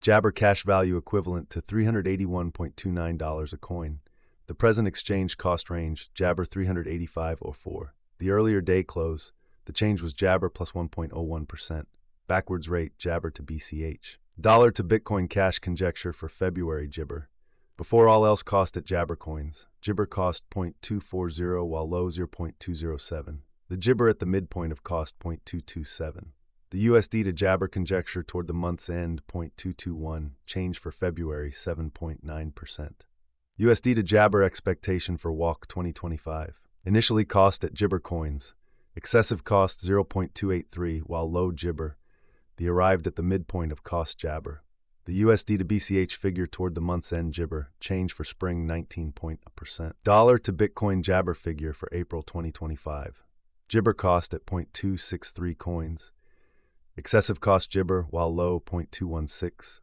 Jabber cash value equivalent to $381.29 a coin. The present exchange cost range, Jabber 385.04. The earlier day close, the change was Jabber plus 1.01%. Backwards rate, Jabber to BCH. Dollar to Bitcoin cash conjecture for February Jibber. Before all else cost at Jabber coins, Jibber cost 0.240 while low 0.207. The Jibber at the midpoint of cost 0.227. The USD to Jabber conjecture toward the month's end 0.221, change for February 7.9%. USD to Jabber expectation for WALK 2025. Initially cost at Jibber coins, excessive cost 0.283 while low Jibber. The arrived at the midpoint of cost Jabber. The USD to BCH figure toward the month's end Jibber, change for spring 19%. Dollar to Bitcoin Jabber figure for April 2025. Jibber cost at 0.263 coins. Excessive cost Jibber while low 0.216.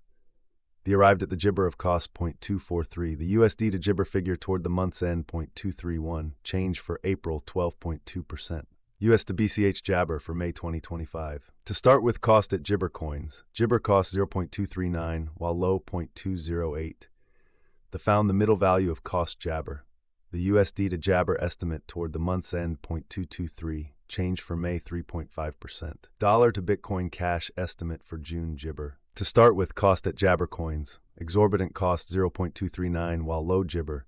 The arrived at the Jibber of cost 0.243. The USD to Jibber figure toward the month's end 0.231, change for April 12.2%. US to BCH Jabber for May 2025. To start with cost at Jibber coins, Jibber cost 0.239 while low 0.208. Found the middle value of cost Jabber. The USD to Jabber estimate toward the month's end 0.223, change for May 3.5%. Dollar to Bitcoin cash estimate for June Jibber. To start with cost at Jabber coins, exorbitant cost 0.239 while low Jibber.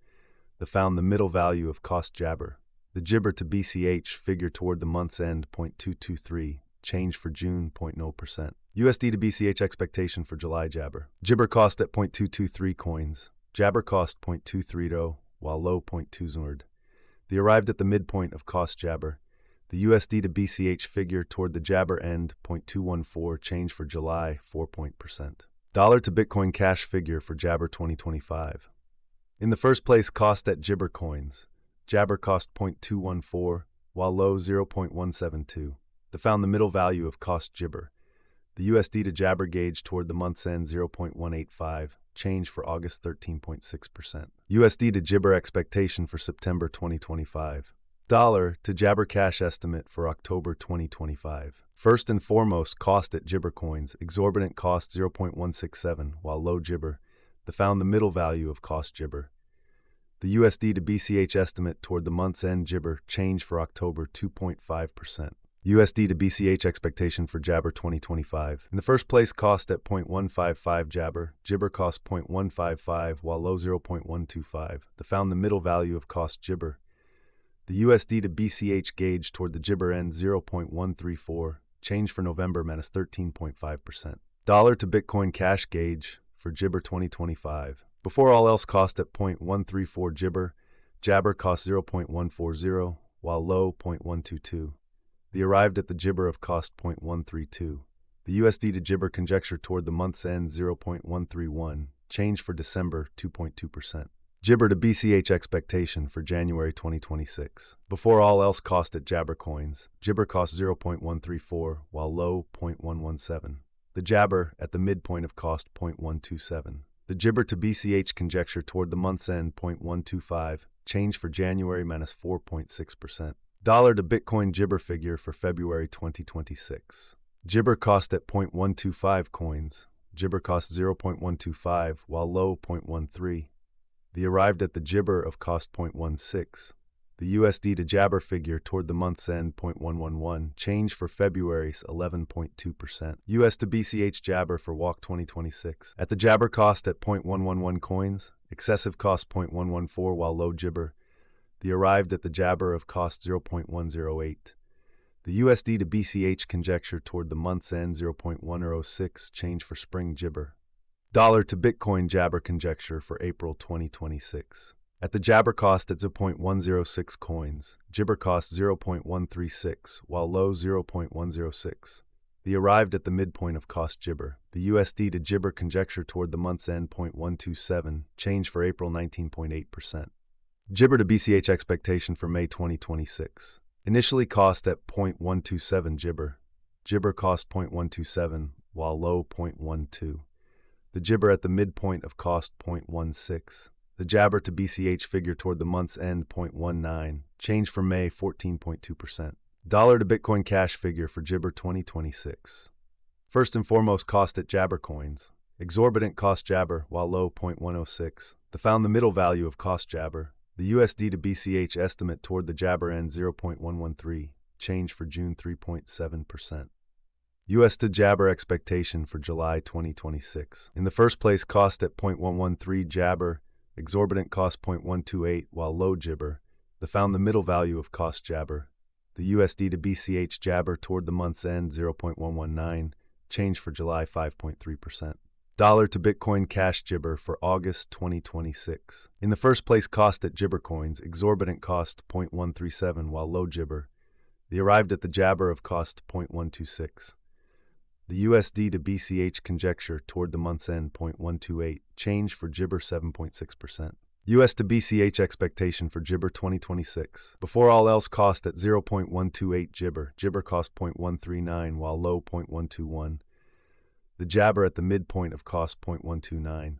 Found the middle value of cost Jabber. The Jibber to BCH figure toward the month's end 0.223, change for June 0.0%. USD to BCH expectation for July Jabber. Jibber cost at 0.223 coins. Jabber cost 0.230 while low 0.20. The arrived at the midpoint of cost Jabber. The USD to BCH figure toward the Jabber end 0.214, change for July 4%. Dollar to Bitcoin cash figure for Jabber 2025. In the first place cost at Jibber coins. Jabber cost 0.214, while low 0.172. Found the middle value of cost Jibber. The USD to Jabber gauge toward the month's end 0.185, change for August 13.6%. USD to Jibber expectation for September 2025. Dollar to Jabber cash estimate for October 2025. First and foremost cost at Jibber coins, exorbitant cost 0.167, while low Jibber. Found the middle value of cost Jibber. The USD to BCH estimate toward the month's end Jibber, change for October 2.5%. USD to BCH expectation for Jabber 2025. In the first place cost at 0.155 Jabber. Jibber cost 0.155 while low 0.125. Found the middle value of cost Jibber. The USD to BCH gauge toward the Jibber end 0.134, change for November minus 13.5%. Dollar to Bitcoin cash gauge for Jibber 2025. Before all else cost at 0.134 Jibber. Jabber cost 0.140, while low 0.122. The arrived at the Jibber of cost 0.132. The USD to Jibber conjecture toward the month's end 0.131, change for December 2.2%. Jibber to BCH expectation for January 2026. Before all else cost at Jabber coins. Jibber cost 0.134, while low 0.117. The Jabber at the midpoint of cost 0.127. The Jibber to BCH conjecture toward the month's end 0.125, change for January minus 4.6%. Dollar to Bitcoin Jibber figure for February 2026. Jibber cost at 0.125 coins. Jibber cost 0.125, while low 0.13. The arrived at the Jibber of cost 0.16. The USD to Jabber figure toward the month's end 0.111, change for February's 11.2%. US to BCH Jabber for WALK 2026. At the Jabber cost at 0.111 coins, excessive cost 0.114 while low Jibber. The arrived at the Jabber of cost 0.108. The USD to BCH conjecture toward the month's end 0.106, change for spring Jibber. Dollar to Bitcoin Jabber conjecture for April 2026. At the Jabber cost at 0.106 coins, Jibber cost 0.136, while low 0.106. The arrived at the midpoint of cost Jibber. The USD to Jibber conjecture toward the month's end 0.127, change for April 19.8%. Jibber to BCH expectation for May 2026. Initially cost at 0.127 Jibber. Jibber cost 0.127, while low 0.12. The Jibber at the midpoint of cost 0.16. The Jabber to BCH figure toward the month's end 0.19, change for May 14.2%. Dollar to Bitcoin cash figure for Jibber 2026. First and foremost cost at Jabber coins. Exorbitant cost Jabber, while low 0.106. The found the middle value of cost Jabber. The USD to BCH estimate toward the Jabber end 0.113. Change for June 3.7%. US to Jabber expectation for July 2026. In the first place, cost at 0.113 Jabber, exorbitant cost 0.128, while low Jibber. The found the middle value of cost Jabber. The USD to BCH Jabber toward the month's end 0.119. Change for July 5.3%. Dollar to Bitcoin Cash Jibber for August 2026. In the first place, cost at Jibber Coins, exorbitant cost 0.137, while low Jibber. The arrived at the Jabber of cost 0.126. The USD to BCH conjecture toward the month's end 0.128. Change for Jibber 7.6%. US to BCH expectation for Jibber 2026. Before all else, cost at 0.128 Jibber. Jibber cost 0.139, while low 0.121. The Jabber at the midpoint of cost 0.129.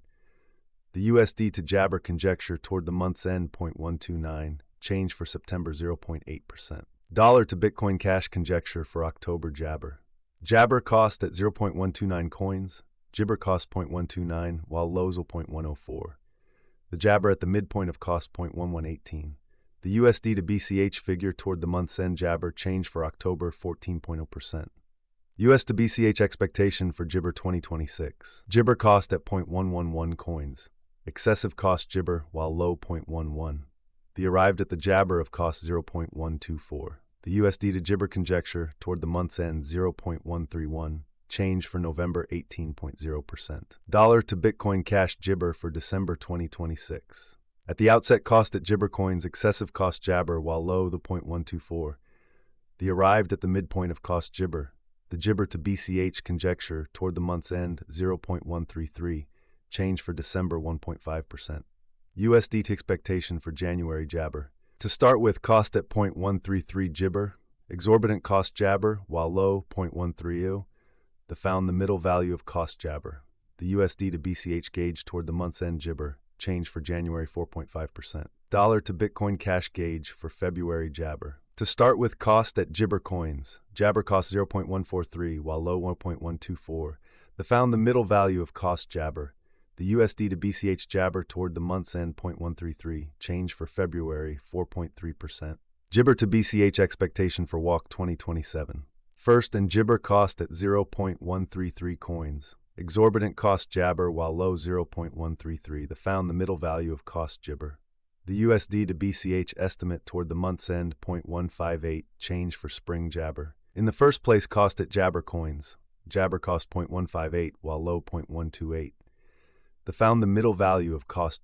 The USD to Jabber conjecture toward the month's end 0.129. Change for September 0.8%. Dollar to Bitcoin Cash conjecture for October Jabber. Jabber cost at 0.129 coins. Jibber cost 0.129, while lows will 0.104. The Jabber at the midpoint of cost 0.1118. The USD to BCH figure toward the month's end Jabber change for October 14.0%. US to BCH expectation for Jibber 2026. Jibber cost at 0.111 coins. Excessive cost Jibber, while low 0.11. The arrived at the Jabber of cost 0.124. The USD to Jibber conjecture toward the month's end 0.131. Change for November 18.0%. Dollar to Bitcoin Cash Jibber for December 2026. At the outset, cost at Jibber Coins, excessive cost Jabber, while low the 0.124. The arrived at the midpoint of cost Jibber. The Jibber to BCH conjecture toward the month's end 0.133. Change for December 1.5%. USD to expectation for January Jabber. To start with, cost at 0.133 Jibber. Exorbitant cost Jabber, while low 0.130. The found the middle value of cost Jabber. The USD to BCH gauge toward the month's end Jibber. Change for January 4.5%. Dollar to Bitcoin Cash gauge for February Jabber. To start with, cost at Jibber Coins. Jabber cost 0.143, while low 1.124. The found the middle value of cost Jabber. The USD to BCH Jabber toward the month's end 0.133. Change for February 4.3%. Jibber to BCH expectation for Walk 2027. First and Jibber cost at 0.133 coins. Exorbitant cost Jabber, while low 0.133. The found the middle value of cost Jibber. The USD to BCH estimate toward the month's end 0.158. Change for spring Jabber. In the first place, cost at Jabber Coins. Jabber cost 0.158, while low 0.128. The found the middle value of cost